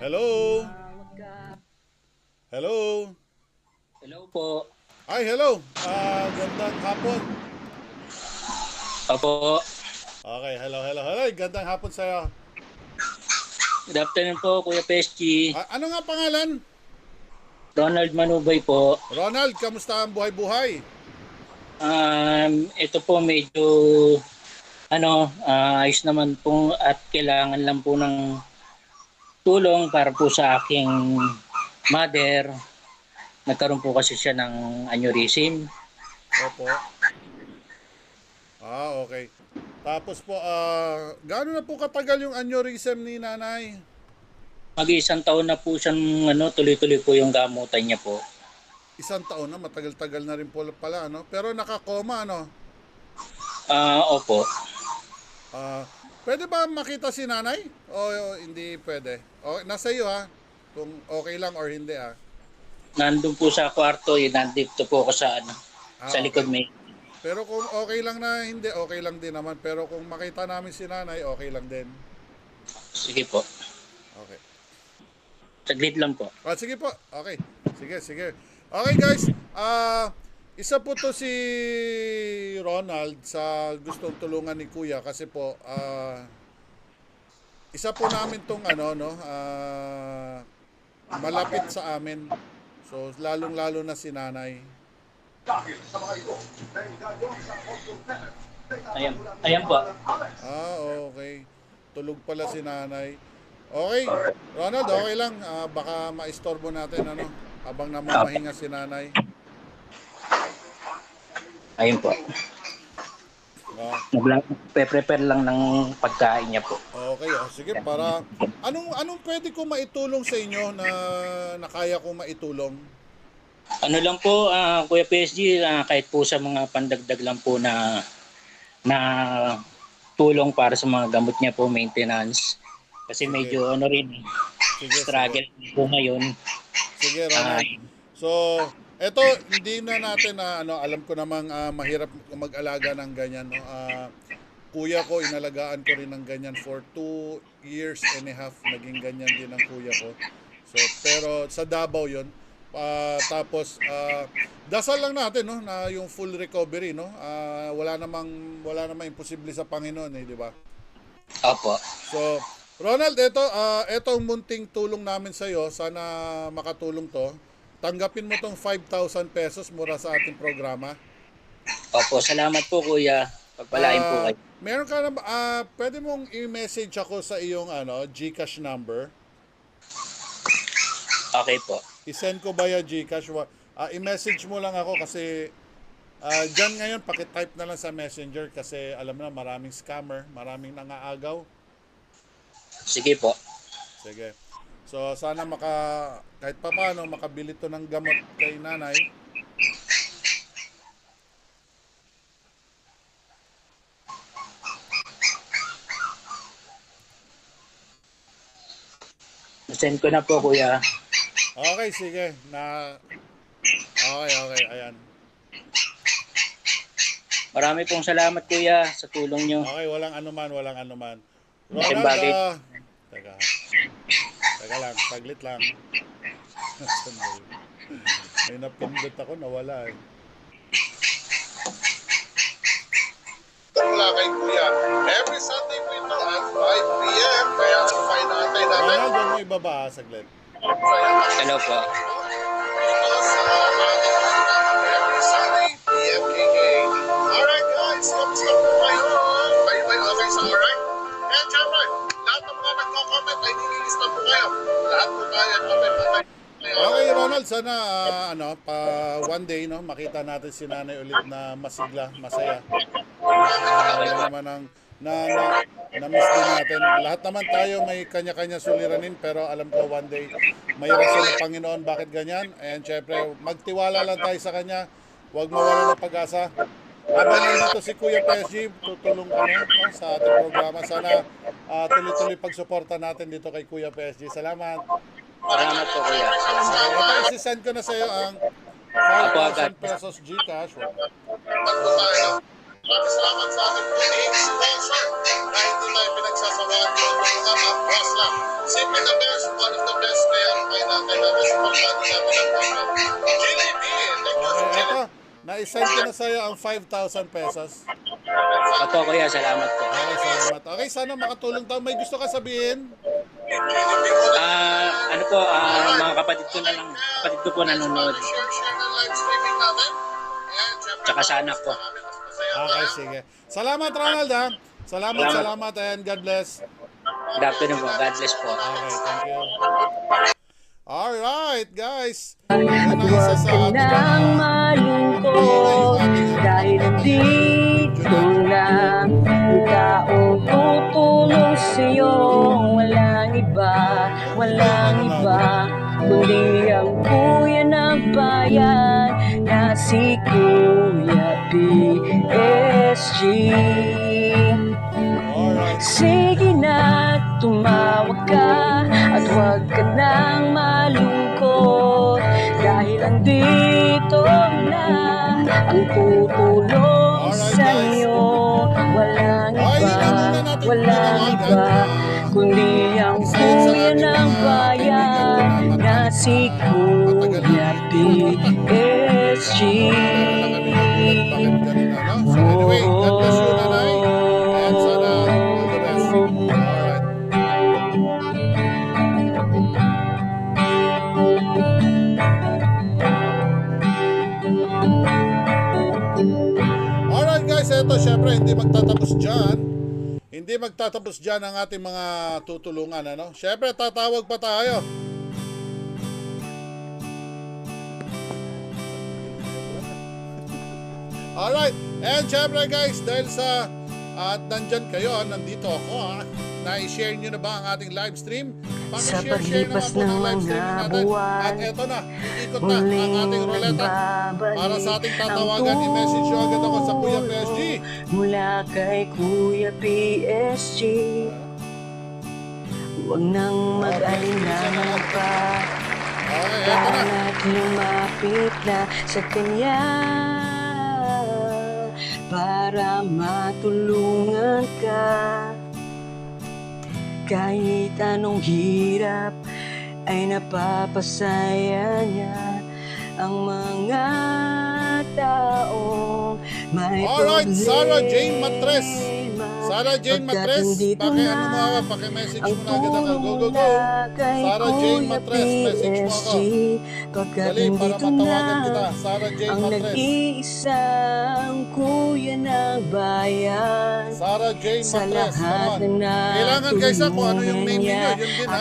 Hello? Hello? Hello po. Ay, hello. Gandang hapon. Opo. Okay, hello. Gandang hapon sa'yo. Good afternoon po, Kuya Pesci. Ano nga pangalan? Ronald Manubay po. Ronald, kamusta ang buhay-buhay? Ito po medyo ayos naman po at kailangan lang po ng tulong para po sa aking mother. Nagkaroon po kasi siya ng aneurysm. Opo. Okay. Tapos po, gaano na po katagal yung aneurysm ni nanay? Mag-iisang taon na po siyang tuloy-tuloy po yung gamutan niya po. Isang taon na, matagal-tagal na rin po pala, no? Pero nakakoma, no? Opo. Pwede ba makita si nanay? O hindi pwede? Nasa iyo, ha? Kung okay lang or hindi, ha? Nandun po sa kwarto, nandito po ako sa sa likod Okay. may. Pero kung okay lang na hindi, okay lang din naman. Pero kung makita namin si nanay, okay lang din. Sige po. Okay. Saglit lang po. Sige po. Okay. Sige. Okay guys, isa po to si Ronald sa gustong tulungan ni Kuya kasi po isa po namin tong malapit sa amin. So lalong-lalo na si nanay. Ayan po. Okay. Tulog pala si nanay. Okay, Ronald, okay lang. Baka maistorbo natin habang namamahinga si nanay. Ayun po. Nagpe-prepare lang ng pagkain niya po. Okay, sige, para anong pwede ko maitulong sa inyo na kaya ko maitulong? Ano lang po, Kuya PSG, kahit po sa mga pandagdag lang po na tulong para sa mga gamot niya po, maintenance. Kasi Sige. medyo struggle po ngayon. Sige, Ronald. So, eto, hindi na natin alam ko namang mahirap mag-alaga ng ganyan, no. Kuya ko, inalagaan ko rin ng ganyan for 2 years and a half. Naging ganyan din ang kuya ko. So, pero sa Davao 'yon. Tapos dasal lang natin, no, na yung full recovery, no. Wala namang imposible sa Panginoon, di ba? Opo. So, Ronald, etong munting tulong namin sa iyo, sana makatulong to. Tanggapin mo tong 5,000 pesos mura sa ating programa. Opo, salamat po Kuya. Pagpalain po kayo. Meron ka na pwede mong i-message ako sa iyong GCash number. Okay po. I-send ko via GCash. I-message mo lang ako kasi dyan ngayon paki-type na lang sa Messenger kasi alam mo na maraming scammer, maraming nangaagaw. Sige po. Sige. So sana kahit pa paano makabili to ng gamot kay nanay. Send ko na po Kuya. Okay, sige. Okay, ayan. Marami pong salamat Kuya sa tulong nyo. Okay, walang anuman. Malaking bagay. Teka lang, saglit lang. May napindot ako, nawala eh. Wala kay Kuya. Every Sunday po ito at 5 p.m. Kaya painatay natin. Ronald, huwag mo ibaba saglit. Hello po. Ito sa ating programa every Sunday, PMKK. Alright guys, kamusta po kayo? Kayo okay sa alright? And syempre, lahat ng mga nagko-comment ay nililista po kayo. Lahat po tayo comment. Okay, Ronald, sana one day makita natin si nanay ulit na masigla, masaya. Naman ang na-miss din natin. Lahat naman tayo may kanya-kanya suliranin pero alam ko one day may rason ng Panginoon bakit ganyan. And syempre, magtiwala lang tayo sa Kanya. Huwag mawala ng pag-asa. Habang nandito si Kuya PSG, tutulong kami sa ating programa. Sana tuloy-tuloy pagsuporta natin dito kay Kuya PSG. Salamat. Salamat po Kuya. Ito, isi-send ko na sa iyo ang 5,000 pesos GCash. Pagpo tayo. Maraming salamat sa ating tuning sponsor na hindi tayo pinagsasawahan ko ng mga boss lang. Simple na Bears, one of the isend ko na sa'yo ang 5,000 pesos. Opo kuya, salamat po. Okay, salamat. Okay, sana makatulong tayo. May gusto ka sabihin? Ano po, mga kapatid ko po nanonood. Share ng live streaming natin. And syempre, Tsaka sa anak ko. Okay, sige. Salamat, Ronald, ha? Salamat, and God bless. Good afternoon po. God bless po. Okay, thank you. Alright, guys. At huwag ka nang malungkot dahil dito lang ang taong tutulong sa'yo. Walang iba, kundi ang kuya ng bayan na si Kuya PSG. Alright. Sige na, tumawag ka at huwag ka nang malungkot dahil andito na ang tutulong sa'yo. Walang iba, kundi ang kuya ng bayan na si Kuya PSG. So anyway, God bless you, nanay. And sana all the best. Alright. Alright guys, eto syempre hindi magtatapos dyan. Hindi magtatapos dyan ang ating mga tutulungan, ano? Syempre tatawag pa tayo. Alright, and syempre guys, dahil sa at nandyan kayo, nandito ako ha, na-share nyo na ba ang ating live stream? Sa Paki-share paglipas naman po ng live stream mga natin. buwan, At eto na, iikot na ang ating ruleta. Para sa ating tatawagan, ang i-message nyo agad ako sa Kuya PSG. mula kay Kuya PSG. Huwag nang mag-alinlangan pa, Okay, eto na. at lumapit na sa kanya para matulungan ka. Kahit anong hirap ay napapasaya niya ang mga taong may Alright, Sarah Jane problema. Matres. Sarah Jane Pagkat Matres, nandito paki-ano mo na ako, paki-message ang mo na agad ako. Go, go, tulong go. na kay Sarah Jane Kuya Matres, message mo ako. PSG. Pagkat Dali, para nandito matawagan na kita. Sarah Jane ang Matres. nag-iisang kuya ng bayan Sarah Jane sa Matres, lahat come on. na Kailangan guys kung ano yung name natulungan niyo, niya. yun din ha.